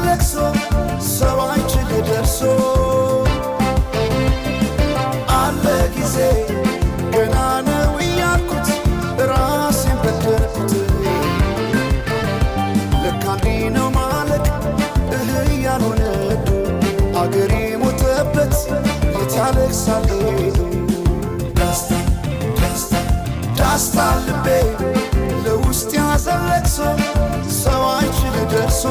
ለቅሶ ሰው አይችል ደርሶ አለ ጊዜ ገና ነው እያልኩት ራሴን በደልኩት ለካ እንዲህ ነው ማለቅ ያልሆነ አገሬ ሞተበት የት ያለቅሳል ዳስታ ዳስታ ዳስታ ልቤ ለውስጥ ያዘን ለቅሶ ሰው አይችል ደርሶ